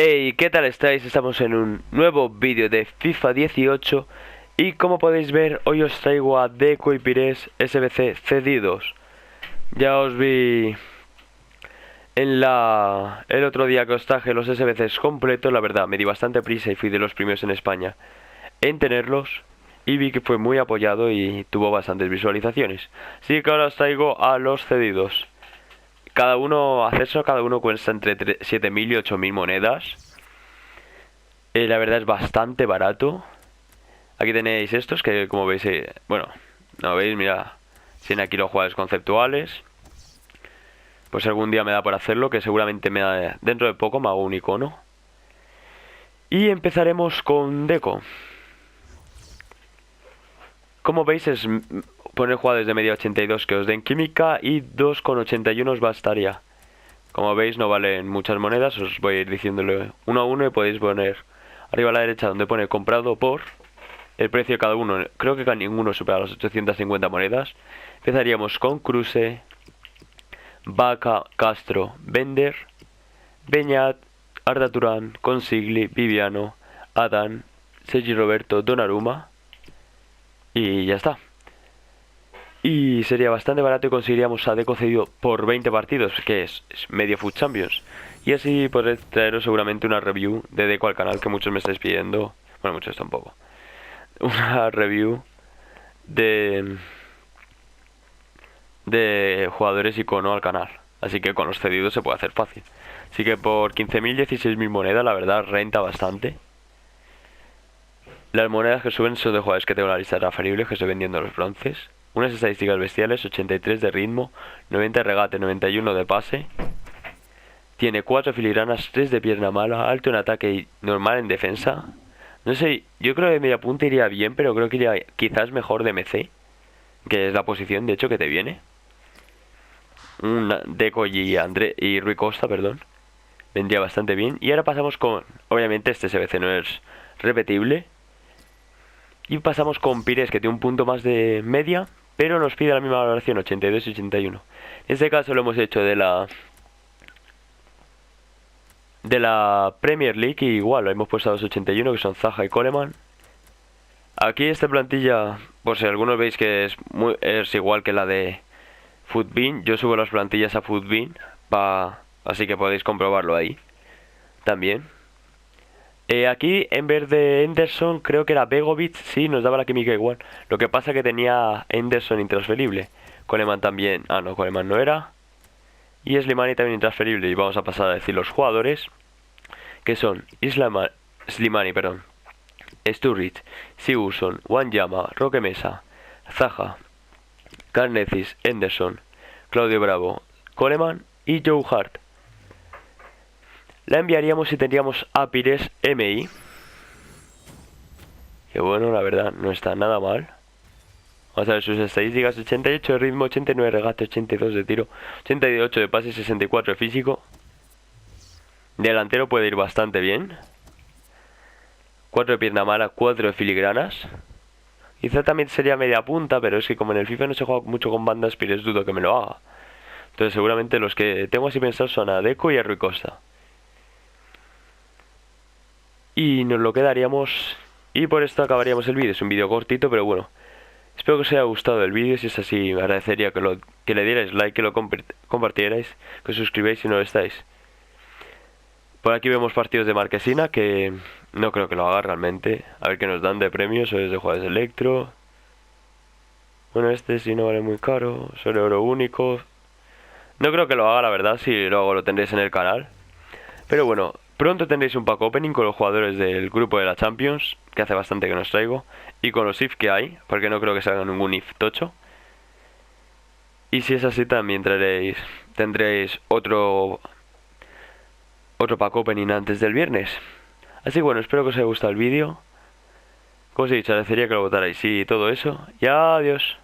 Hey, ¿qué tal estáis? Estamos en un nuevo vídeo de FIFA 18 y como podéis ver hoy os traigo a Deco y Pires SBC cedidos. Ya os vi el otro día que os traje los SBCs completos, la verdad me di bastante prisa y fui de los primeros en España en tenerlos y vi que fue muy apoyado y tuvo bastantes visualizaciones. Así que ahora os traigo a los cedidos. Cada uno cuesta entre 7.000 y 8.000 monedas. La verdad es bastante barato. Aquí tenéis estos que como veis, bueno, no veis, mira, tienen aquí los jugadores conceptuales. Pues algún día me da por hacerlo, que seguramente dentro de poco me hago un icono. Y empezaremos con Deco. Como veis es poner jugadores de media 82 que os den química y 2,81 os bastaría. Como veis no valen muchas monedas, os voy a ir diciéndole uno a uno y podéis poner arriba a la derecha donde pone comprado por el precio de cada uno. Creo que ninguno supera las 850 monedas. Empezaríamos con Kruse, Vaca, Castro, Bender, Beñat, Arda Turán, Consigli, Viviano, Adán, Sergi Roberto, Donnarumma y ya está. Y sería bastante barato y conseguiríamos a Deco cedido por 20 partidos, que es medio Foot Champions. Y así podré traeros seguramente una review de Deco al canal, que muchos me estáis pidiendo. Bueno, muchos tampoco. Una review de jugadores icono al canal. Así que con los cedidos se puede hacer fácil. Así que por 15.000, 16.000 monedas, la verdad, renta bastante. Las monedas que suben son de jugadores que tengo en la lista de transferibles, que estoy vendiendo los bronces. Unas estadísticas bestiales, 83 de ritmo, 90 de regate, 91 de pase. Tiene 4 filigranas, 3 de pierna mala, alto en ataque y normal en defensa. No sé, yo creo que de media punta iría bien, pero creo que iría quizás mejor de MC, que es la posición de hecho que te viene. Un Deco y Rui Costa, perdón. Vendría bastante bien. Y ahora pasamos con, obviamente este SBC no es repetible. Y pasamos con Pires, que tiene un punto más de media, pero nos pide la misma valoración, 82 y 81. En este caso lo hemos hecho de la Premier League y igual lo hemos puesto a los 81, que son Zaha y Coleman. Aquí esta plantilla, por si algunos veis que es igual que la de Footbin, yo subo las plantillas a Footbin, así que podéis comprobarlo ahí también. Aquí en vez de Henderson creo que era Begovic, sí, nos daba la química igual. Lo que pasa que tenía Henderson intransferible. Coleman también, no, Coleman no era. Y Slimani también intransferible. Y vamos a pasar a decir los jugadores, que son Slimani, perdón, Sturridge, Sigurdsson, Wanyama, Roque Mesa, Zaha, Karnezis, Henderson, Claudio Bravo, Coleman y Joe Hart. La enviaríamos y tendríamos a Pires MI, que bueno, la verdad no está nada mal. Vamos a ver sus estadísticas: 88 de ritmo, 89 de regate, 82 de tiro, 88 de pase, 64 de físico. Delantero puede ir bastante bien. 4 de pierna mala, 4 de filigranas. Quizá también sería media punta, pero es que como en el FIFA no se juega mucho con bandas, Pires dudo que me lo haga. Entonces seguramente los que tengo así pensados son a Deco y a Rui Costa. Y nos lo quedaríamos. Y por esto acabaríamos el vídeo. Es un vídeo cortito, pero bueno. Espero que os haya gustado el vídeo. Si es así, me agradecería que le dierais like, que lo compartierais, que os suscribáis si no lo estáis. Por aquí vemos partidos de Marquesina, que no creo que lo haga realmente. A ver qué nos dan de premios. O es de jugadores de Electro. Bueno, este sí no vale muy caro. Sobre oro único. No creo que lo haga, la verdad. Si lo hago lo tendréis en el canal. Pero bueno, pronto tendréis un pack opening con los jugadores del grupo de la Champions, que hace bastante que no os traigo, y con los IF que hay, porque no creo que salga ningún IF tocho. Y si es así también tendréis otro pack opening antes del viernes. Así que bueno, espero que os haya gustado el vídeo. Como os he dicho, agradecería que lo votarais y todo eso. Y adiós.